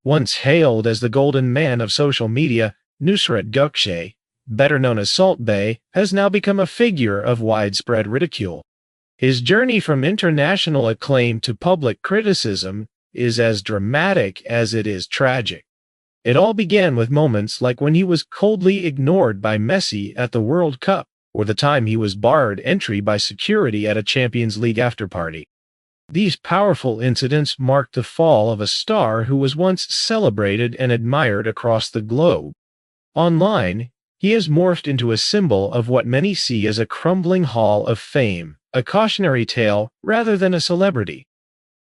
Once hailed as the golden man of social media, Nusret Gökçe, better known as Salt Bae, has now become a figure of widespread ridicule. His journey from international acclaim to public criticism is as dramatic as it is tragic. It all began with moments like when he was coldly ignored by Messi at the World Cup, or the time he was barred entry by security at a Champions League afterparty. These powerful incidents marked the fall of a star who was once celebrated and admired across the globe. Online, he has morphed into a symbol of what many see as a crumbling hall of fame, a cautionary tale rather than a celebrity.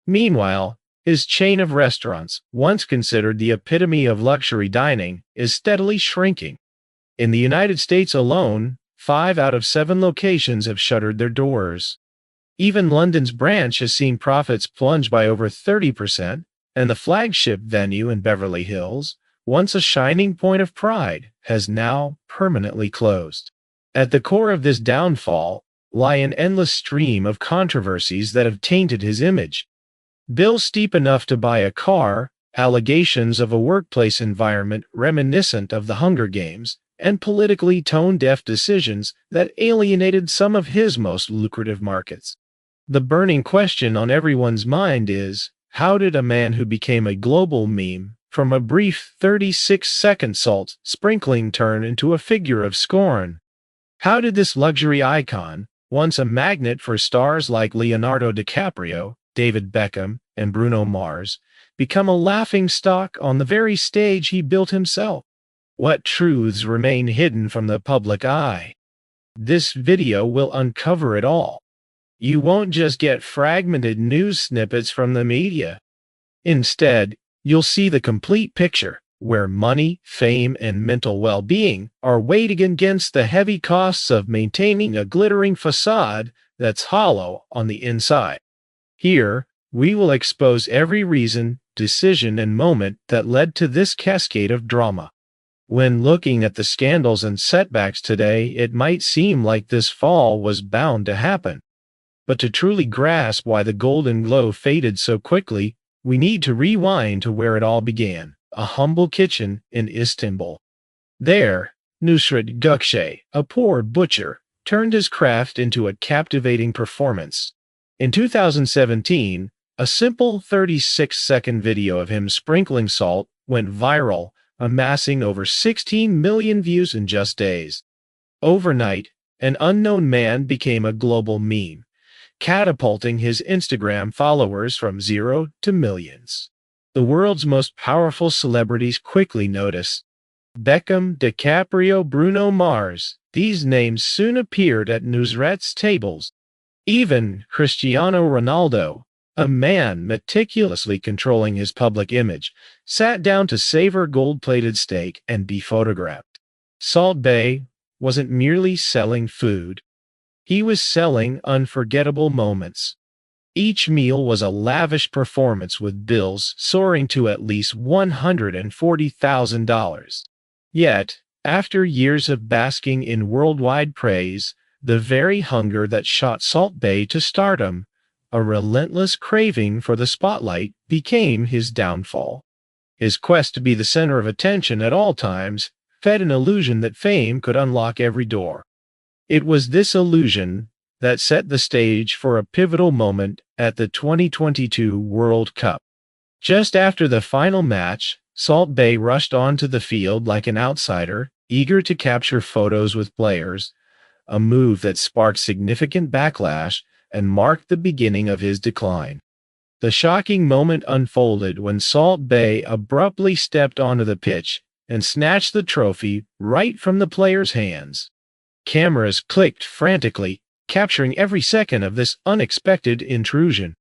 Meanwhile, his chain of restaurants, once considered the epitome of luxury dining, is steadily shrinking. In the United States alone, 5 out of 7 locations have shuttered their doors. Even London's branch has seen profits plunge by over 30%, and the flagship venue in Beverly Hills, once a shining point of pride, has now permanently closed. At the core of this downfall lie an endless stream of controversies that have tainted his image. Bills steep enough to buy a car, allegations of a workplace environment reminiscent of the Hunger Games, and politically tone-deaf decisions that alienated some of his most lucrative markets. The burning question on everyone's mind is, how did a man who became a global meme from a brief 36-second salt sprinkling turn into a figure of scorn? How did this luxury icon, once a magnet for stars like Leonardo DiCaprio, David Beckham, and Bruno Mars, become a laughingstock on the very stage he built himself? What truths remain hidden from the public eye? This video will uncover it all. You won't just get fragmented news snippets from the media. Instead, you'll see the complete picture, where money, fame, and mental well-being are weighed against the heavy costs of maintaining a glittering facade that's hollow on the inside. Here, we will expose every reason, decision, and moment that led to this cascade of drama. When looking at the scandals and setbacks today, it might seem like this fall was bound to happen. But to truly grasp why the golden glow faded so quickly, we need to rewind to where it all began, a humble kitchen in Istanbul. There, Nusret Gökçe, a poor butcher, turned his craft into a captivating performance. In 2017, a simple 36-second video of him sprinkling salt went viral, amassing over 16 million views in just days. Overnight, an unknown man became a global meme, catapulting his Instagram followers from 0 to millions. The world's most powerful celebrities quickly noticed. Beckham, DiCaprio, Bruno Mars, these names soon appeared at Nusret's tables. Even Cristiano Ronaldo, a man meticulously controlling his public image, sat down to savor gold-plated steak and be photographed. Salt Bae wasn't merely selling food. He was selling unforgettable moments. Each meal was a lavish performance with bills soaring to at least $140,000. Yet, after years of basking in worldwide praise, the very hunger that shot Salt Bae to stardom, a relentless craving for the spotlight, became his downfall. His quest to be the center of attention at all times fed an illusion that fame could unlock every door. It was this illusion that set the stage for a pivotal moment at the 2022 World Cup. Just after the final match, Salt Bae rushed onto the field like an outsider, eager to capture photos with players, a move that sparked significant backlash and marked the beginning of his decline. The shocking moment unfolded when Salt Bae abruptly stepped onto the pitch and snatched the trophy right from the player's hands. Cameras clicked frantically, capturing every second of this unexpected intrusion.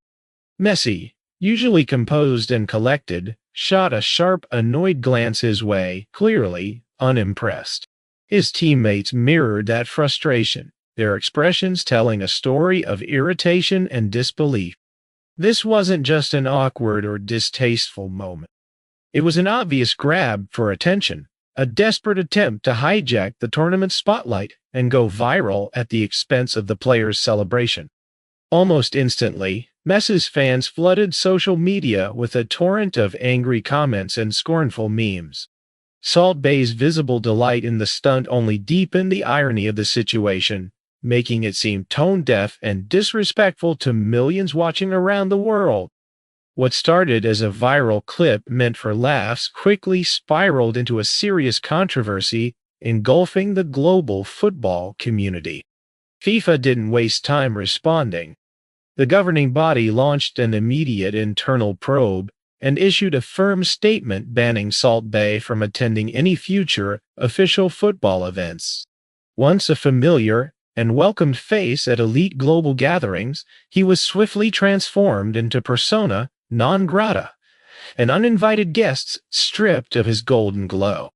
Messi, usually composed and collected, shot a sharp, annoyed glance his way, clearly unimpressed. His teammates mirrored that frustration, their expressions telling a story of irritation and disbelief. This wasn't just an awkward or distasteful moment. It was an obvious grab for attention, a desperate attempt to hijack the tournament's spotlight and go viral at the expense of the players' celebration. Almost instantly, Messi's fans flooded social media with a torrent of angry comments and scornful memes. Salt Bae's visible delight in the stunt only deepened the irony of the situation, making it seem tone-deaf and disrespectful to millions watching around the world. What started as a viral clip meant for laughs quickly spiraled into a serious controversy engulfing the global football community. FIFA didn't waste time responding. The governing body launched an immediate internal probe and issued a firm statement banning Salt Bae from attending any future official football events. Once a familiar and welcomed face at elite global gatherings, he was swiftly transformed into persona non grata, an uninvited guest stripped of his golden glow.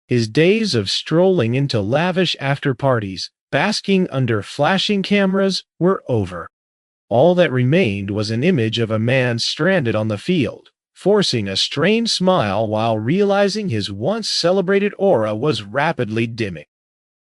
His days of strolling into lavish after-parties, basking under flashing cameras, were over. All that remained was an image of a man stranded on the field, forcing a strained smile while realizing his once-celebrated aura was rapidly dimming.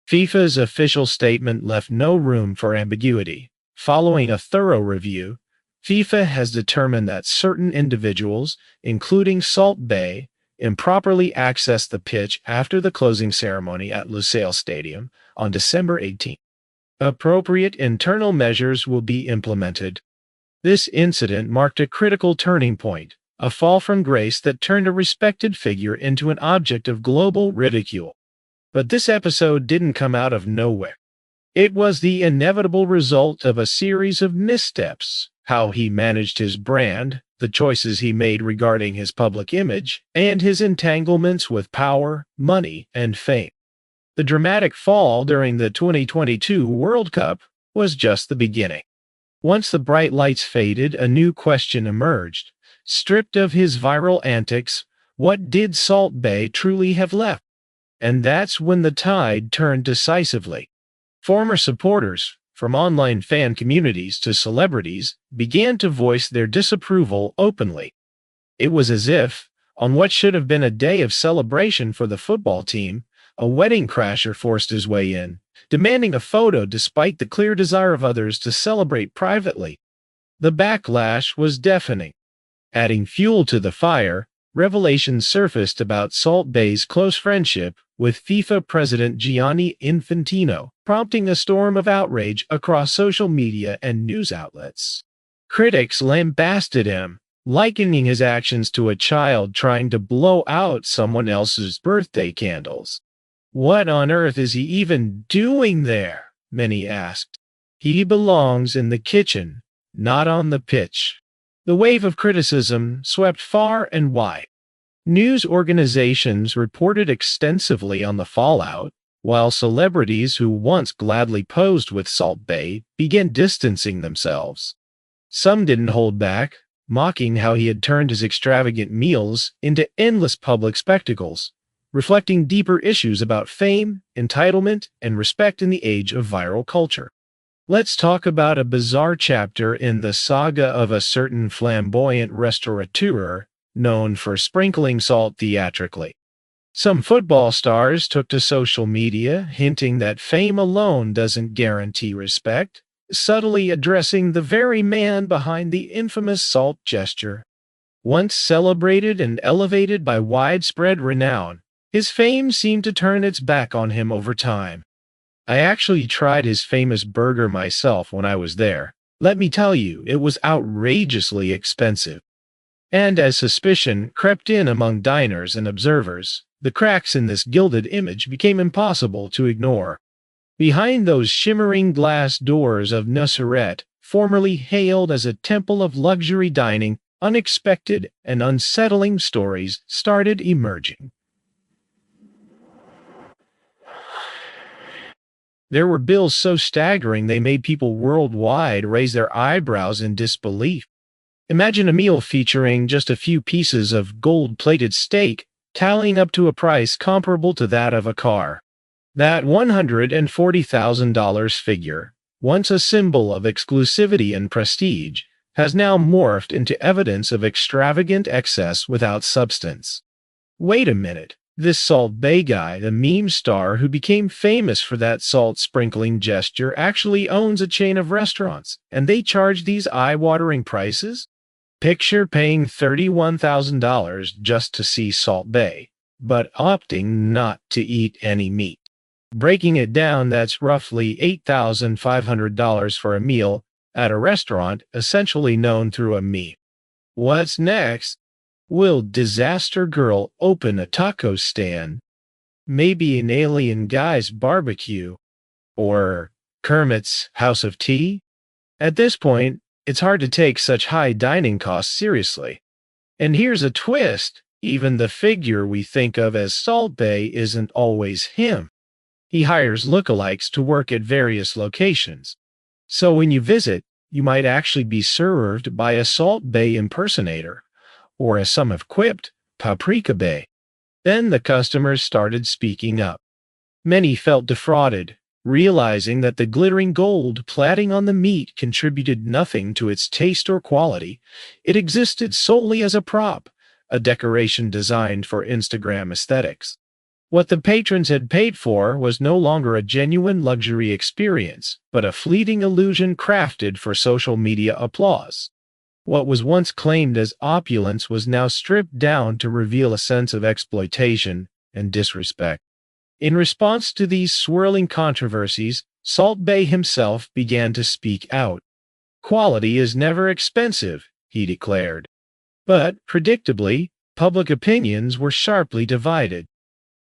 FIFA's official statement left no room for ambiguity. Following a thorough review, FIFA has determined that certain individuals, including Salt Bae, improperly accessed the pitch after the closing ceremony at Lusail Stadium on December 18. Appropriate internal measures will be implemented. This incident marked a critical turning point, a fall from grace that turned a respected figure into an object of global ridicule. But this episode didn't come out of nowhere. It was the inevitable result of a series of missteps: how he managed his brand, the choices he made regarding his public image, and his entanglements with power, money, and fame. The dramatic fall during the 2022 World Cup was just the beginning. Once the bright lights faded, a new question emerged. Stripped of his viral antics, what did Salt Bae truly have left? And that's when the tide turned decisively. Former supporters, from online fan communities to celebrities, began to voice their disapproval openly. It was as if, on what should have been a day of celebration for the football team, a wedding crasher forced his way in, demanding a photo despite the clear desire of others to celebrate privately. The backlash was deafening. Adding fuel to the fire, revelations surfaced about Salt Bae's close friendship with FIFA President Gianni Infantino, prompting a storm of outrage across social media and news outlets. Critics lambasted him, likening his actions to a child trying to blow out someone else's birthday candles. What on earth is he even doing there? Many asked. He belongs in the kitchen, not on the pitch. The wave of criticism swept far and wide. News organizations reported extensively on the fallout, while celebrities who once gladly posed with Salt Bae began distancing themselves. Some didn't hold back, mocking how he had turned his extravagant meals into endless public spectacles, reflecting deeper issues about fame, entitlement, and respect in the age of viral culture. Let's talk about a bizarre chapter in the saga of a certain flamboyant restaurateur known for sprinkling salt theatrically. Some football stars took to social media, hinting that fame alone doesn't guarantee respect, subtly addressing the very man behind the infamous salt gesture. Once celebrated and elevated by widespread renown, his fame seemed to turn its back on him over time. I actually tried his famous burger myself when I was there. Let me tell you, it was outrageously expensive. And as suspicion crept in among diners and observers, the cracks in this gilded image became impossible to ignore. Behind those shimmering glass doors of Nusret, formerly hailed as a temple of luxury dining, unexpected and unsettling stories started emerging. There were bills so staggering they made people worldwide raise their eyebrows in disbelief. Imagine a meal featuring just a few pieces of gold-plated steak, tallying up to a price comparable to that of a car. That $140,000 figure, once a symbol of exclusivity and prestige, has now morphed into evidence of extravagant excess without substance. Wait a minute, This Salt Bae guy, the meme star who became famous for that salt sprinkling gesture, actually owns a chain of restaurants, and they charge these eye-watering prices? Picture paying $31,000 just to see Salt Bae, but opting not to eat any meat. Breaking it down, that's roughly $8,500 for a meal at a restaurant essentially known through a meme. What's next? Will Disaster Girl open a taco stand? Maybe an alien guy's barbecue? Or Kermit's House of Tea? At this point, it's hard to take such high dining costs seriously. And here's a twist. Even the figure we think of as Salt Bae isn't always him. He hires lookalikes to work at various locations. So when you visit, you might actually be served by a Salt Bae impersonator, or as some have quipped, Paprika Bae. Then the customers started speaking up. Many felt defrauded, realizing that the glittering gold plating on the meat contributed nothing to its taste or quality. It existed solely as a prop, a decoration designed for Instagram aesthetics. What the patrons had paid for was no longer a genuine luxury experience, but a fleeting illusion crafted for social media applause. What was once claimed as opulence was now stripped down to reveal a sense of exploitation and disrespect. In response to these swirling controversies, Salt Bae himself began to speak out. "Quality is never expensive," he declared. But, predictably, public opinions were sharply divided.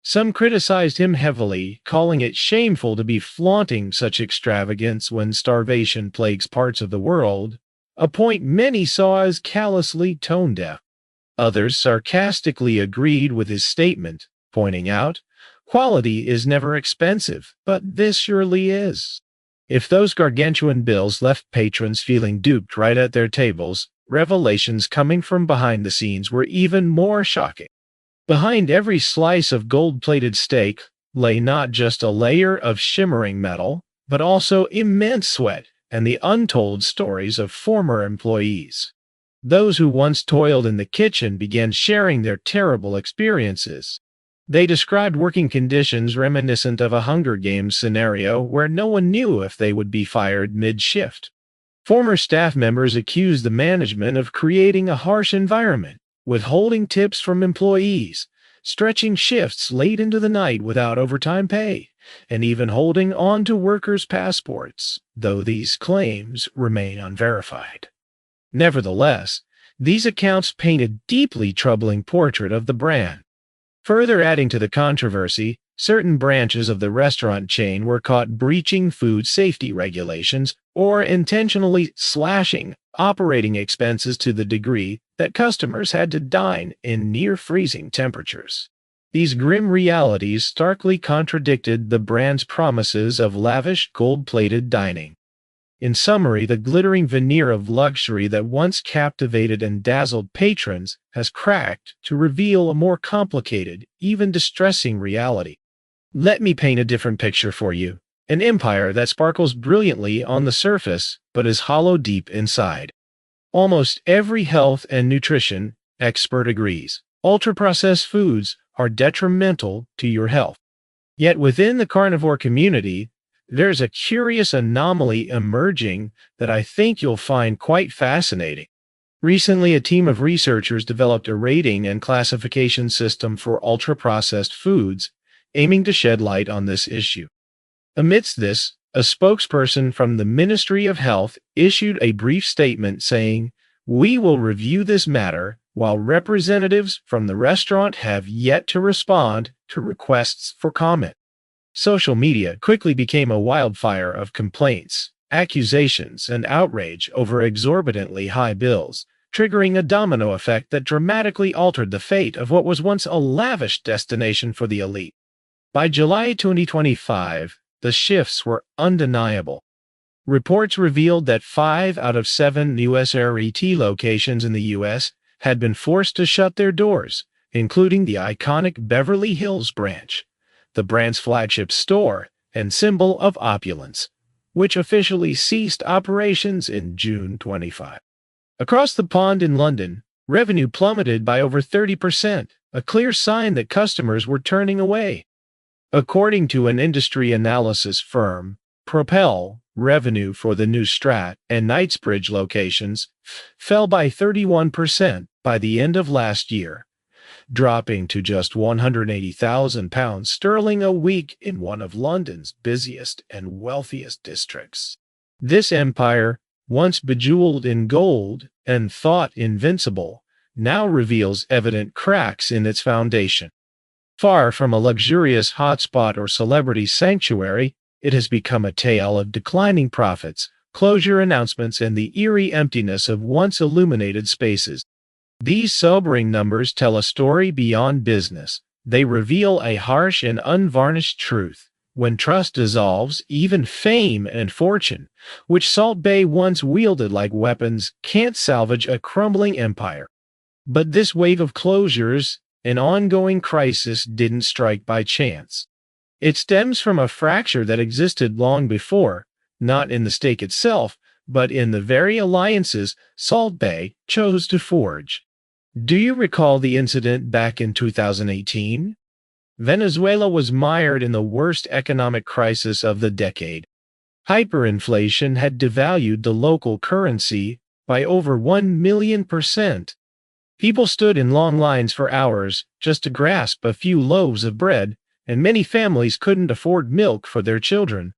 Some criticized him heavily, calling it shameful to be flaunting such extravagance when starvation plagues parts of the world, a point many saw as callously tone-deaf. Others sarcastically agreed with his statement, pointing out, "Quality is never expensive, but this surely is." If those gargantuan bills left patrons feeling duped right at their tables, revelations coming from behind the scenes were even more shocking. Behind every slice of gold-plated steak lay not just a layer of shimmering metal, but also immense sweat and the untold stories of former employees. Those who once toiled in the kitchen began sharing their terrible experiences. They described working conditions reminiscent of a Hunger Games scenario where no one knew if they would be fired mid-shift. Former staff members accused the management of creating a harsh environment, withholding tips from employees, stretching shifts late into the night without overtime pay, and even holding on to workers' passports, though these claims remain unverified. Nevertheless, these accounts paint a deeply troubling portrait of the brand. Further adding to the controversy, certain branches of the restaurant chain were caught breaching food safety regulations or intentionally slashing operating expenses to the degree that customers had to dine in near-freezing temperatures. These grim realities starkly contradicted the brand's promises of lavish gold-plated dining. In summary, the glittering veneer of luxury that once captivated and dazzled patrons has cracked to reveal a more complicated, even distressing reality. Let me paint a different picture for you. An empire that sparkles brilliantly on the surface, but is hollow deep inside. Almost every health and nutrition expert agrees. Ultra-processed foods are detrimental to your health. Yet within the carnivore community, there's a curious anomaly emerging that I think you'll find quite fascinating. Recently, a team of researchers developed a rating and classification system for ultra-processed foods, aiming to shed light on this issue. Amidst this, a spokesperson from the Ministry of Health issued a brief statement saying, "We will review this matter," while representatives from the restaurant have yet to respond to requests for comment. Social media quickly became a wildfire of complaints, accusations, and outrage over exorbitantly high bills, triggering a domino effect that dramatically altered the fate of what was once a lavish destination for the elite. By July 2025, the shifts were undeniable. Reports revealed that 5 out of 7 USRET locations in the U.S. had been forced to shut their doors, including the iconic Beverly Hills branch, the brand's flagship store and symbol of opulence, which officially ceased operations in June 25. Across the pond in London, Revenue plummeted by over 30%, a clear sign that customers were turning away. According to an industry analysis firm, Propel, revenue for the Nusret and Knightsbridge locations fell by 31% by the end of last year, dropping to just £180,000 sterling a week in one of London's busiest and wealthiest districts. This empire, once bejeweled in gold and thought invincible, now reveals evident cracks in its foundation. Far from a luxurious hotspot or celebrity sanctuary, it has become a tale of declining profits, closure announcements, and the eerie emptiness of once illuminated spaces. These sobering numbers tell a story beyond business. They reveal a harsh and unvarnished truth. When trust dissolves, even fame and fortune, which Salt Bae once wielded like weapons, can't salvage a crumbling empire. But this wave of closures, an ongoing crisis, didn't strike by chance. It stems from a fracture that existed long before, not in the stake itself, but in the very alliances Salt Bae chose to forge. Do you recall the incident back in 2018? Venezuela was mired in the worst economic crisis of the decade. Hyperinflation had devalued the local currency by over 1,000,000%. People stood in long lines for hours just to grasp a few loaves of bread, and many families couldn't afford milk for their children.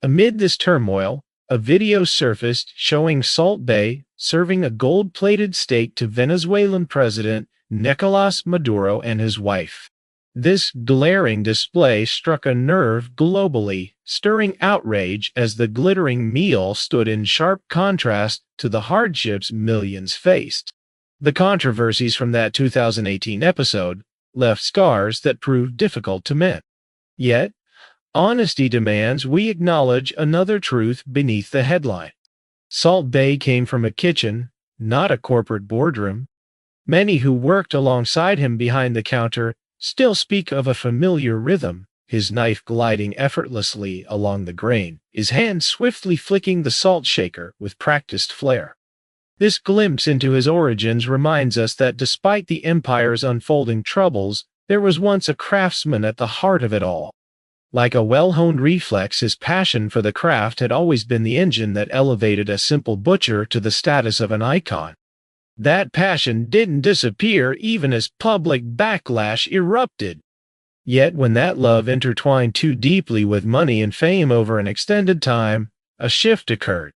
Amid this turmoil, a video surfaced showing Salt Bae serving a gold-plated steak to Venezuelan President Nicolas Maduro and his wife. This glaring display struck a nerve globally, stirring outrage as the glittering meal stood in sharp contrast to the hardships millions faced. The controversies from that 2018 episode left scars that proved difficult to mend. Yet, honesty demands we acknowledge another truth beneath the headline. Salt Bae came from a kitchen, not a corporate boardroom. Many who worked alongside him behind the counter still speak of a familiar rhythm, his knife gliding effortlessly along the grain, his hand swiftly flicking the salt shaker with practiced flair. This glimpse into his origins reminds us that despite the empire's unfolding troubles, there was once a craftsman at the heart of it all. Like a well-honed reflex, his passion for the craft had always been the engine that elevated a simple butcher to the status of an icon. That passion didn't disappear even as public backlash erupted. Yet when that love intertwined too deeply with money and fame over an extended time, a shift occurred.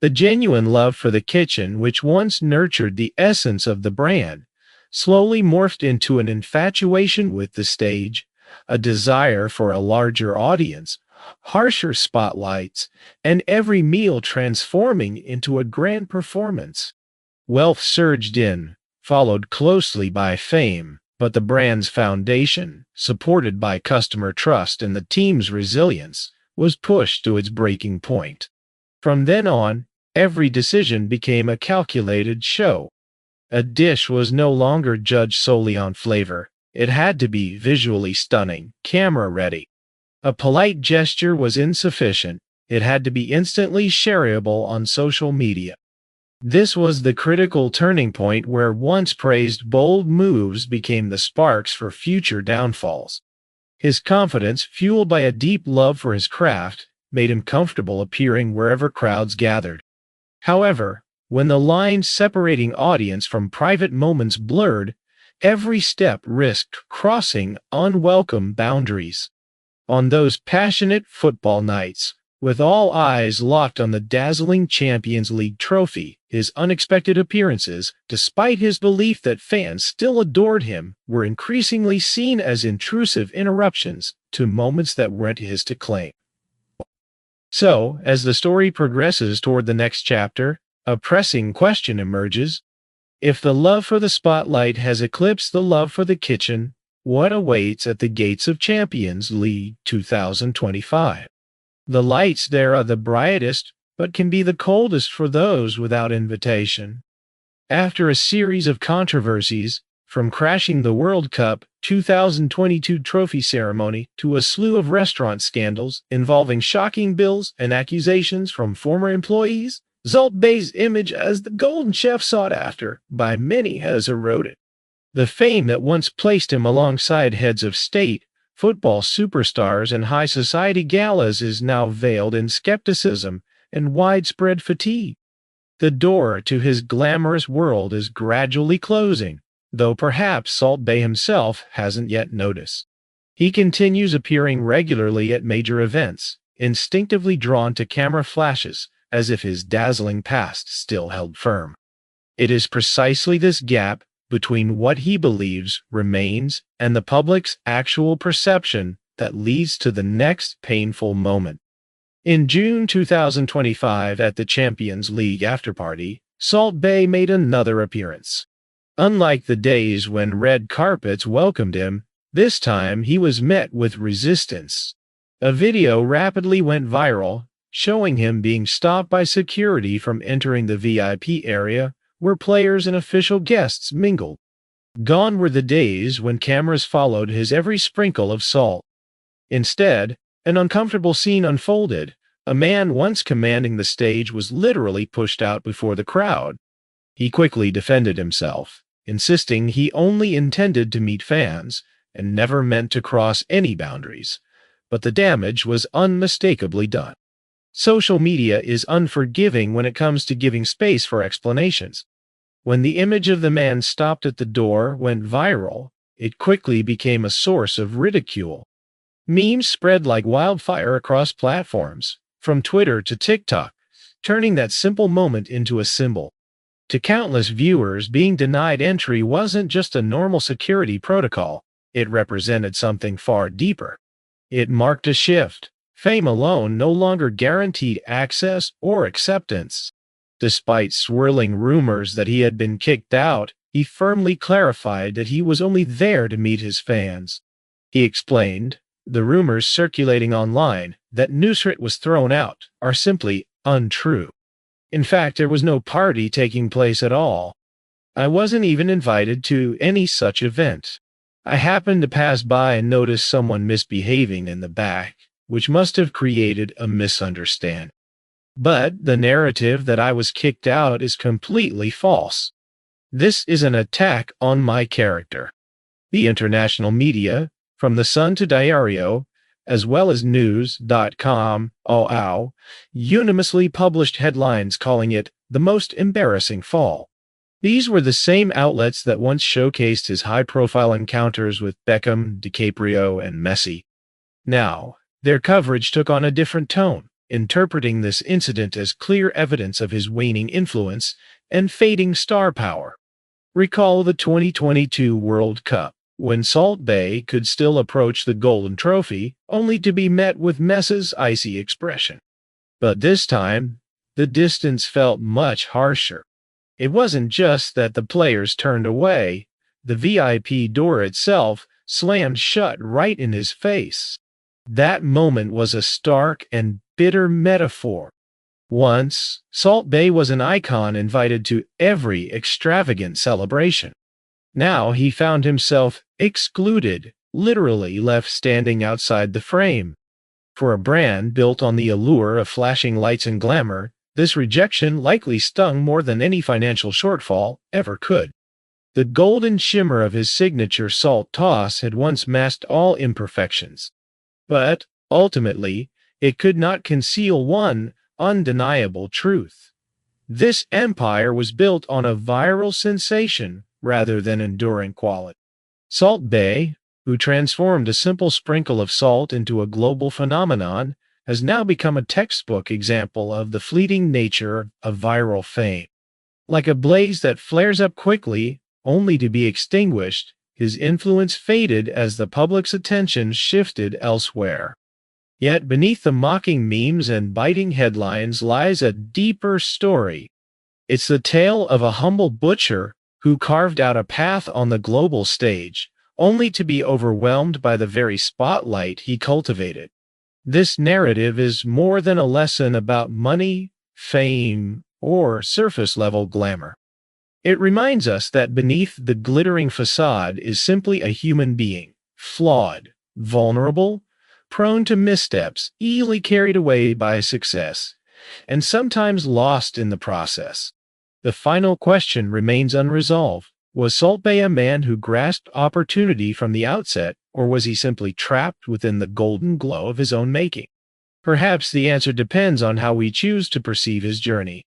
The genuine love for the kitchen, which once nurtured the essence of the brand, slowly morphed into an infatuation with the stage, a desire for a larger audience, harsher spotlights, and every meal transforming into a grand performance. Wealth surged in, followed closely by fame, but the brand's foundation, supported by customer trust and the team's resilience, was pushed to its breaking point. From then on, every decision became a calculated show. A dish was no longer judged solely on flavor. It had to be visually stunning, camera-ready. A polite gesture was insufficient. It had to be instantly shareable on social media. This was the critical turning point where once praised bold moves became the sparks for future downfalls. His confidence, fueled by a deep love for his craft, made him comfortable appearing wherever crowds gathered. However, when the line separating audience from private moments blurred, every step risked crossing unwelcome boundaries. On those passionate football nights, with all eyes locked on the dazzling Champions League trophy, his unexpected appearances, despite his belief that fans still adored him, were increasingly seen as intrusive interruptions to moments that weren't his to claim. So, as the story progresses toward the next chapter, a pressing question emerges. If the love for the spotlight has eclipsed the love for the kitchen, what awaits at the gates of Champions League 2025? The lights there are the brightest, but can be the coldest for those without invitation. After a series of controversies, from crashing the World Cup 2022 trophy ceremony to a slew of restaurant scandals involving shocking bills and accusations from former employees, Salt Bae's image as the golden chef sought after by many has eroded. The fame that once placed him alongside heads of state, football superstars, and high society galas is now veiled in skepticism and widespread fatigue. The door to his glamorous world is gradually closing, though perhaps Salt Bae himself hasn't yet noticed. He continues appearing regularly at major events, instinctively drawn to camera flashes, as if his dazzling past still held firm. It is precisely this gap between what he believes remains and the public's actual perception that leads to the next painful moment. In June 2025 at the Champions League afterparty, Salt Bae made another appearance. Unlike the days when red carpets welcomed him, this time he was met with resistance. A video rapidly went viral, showing him being stopped by security from entering the VIP area where players and official guests mingled. Gone were the days when cameras followed his every sprinkle of salt. Instead, an uncomfortable scene unfolded. A man once commanding the stage was literally pushed out before the crowd. He quickly defended himself, insisting he only intended to meet fans and never meant to cross any boundaries. But the damage was unmistakably done. Social media is unforgiving when it comes to giving space for explanations. When the image of the man stopped at the door went viral, it quickly became a source of ridicule. Memes spread like wildfire across platforms, from Twitter to TikTok, turning that simple moment into a symbol. To countless viewers, being denied entry wasn't just a normal security protocol, it represented something far deeper. It marked a shift. Fame alone no longer guaranteed access or acceptance. Despite swirling rumors that he had been kicked out, he firmly clarified that he was only there to meet his fans. He explained, "The rumors circulating online that Nusret was thrown out are simply untrue. In fact, there was no party taking place at all. I wasn't even invited to any such event. I happened to pass by and notice someone misbehaving in the back, which must have created a misunderstanding. But the narrative that I was kicked out is completely false. This is an attack on my character." The international media, from the Sun to Diario, as well as news.com, unanimously published headlines calling it the most embarrassing fall. These were the same outlets that once showcased his high-profile encounters with Beckham, DiCaprio, and Messi. Now, their coverage took on a different tone, interpreting this incident as clear evidence of his waning influence and fading star power. Recall the 2022 World Cup, when Salt Bae could still approach the golden trophy, only to be met with Messi's icy expression. But this time, the distance felt much harsher. It wasn't just that the players turned away, the VIP door itself slammed shut right in his face. That moment was a stark and bitter metaphor. Once, Salt Bae was an icon invited to every extravagant celebration. Now he found himself excluded, literally left standing outside the frame. For a brand built on the allure of flashing lights and glamour, this rejection likely stung more than any financial shortfall ever could. The golden shimmer of his signature salt toss had once masked all imperfections. But, ultimately, it could not conceal one undeniable truth. This empire was built on a viral sensation rather than enduring quality. Salt Bae, who transformed a simple sprinkle of salt into a global phenomenon, has now become a textbook example of the fleeting nature of viral fame. Like a blaze that flares up quickly, only to be extinguished, his influence faded as the public's attention shifted elsewhere. Yet beneath the mocking memes and biting headlines lies a deeper story. It's the tale of a humble butcher who carved out a path on the global stage, only to be overwhelmed by the very spotlight he cultivated. This narrative is more than a lesson about money, fame, or surface-level glamour. It reminds us that beneath the glittering facade is simply a human being, flawed, vulnerable, prone to missteps, easily carried away by success. and sometimes lost in the process. The final question remains unresolved. Was Salt Bae a man who grasped opportunity from the outset, or was he simply trapped within the golden glow of his own making? Perhaps the answer depends on how we choose to perceive his journey.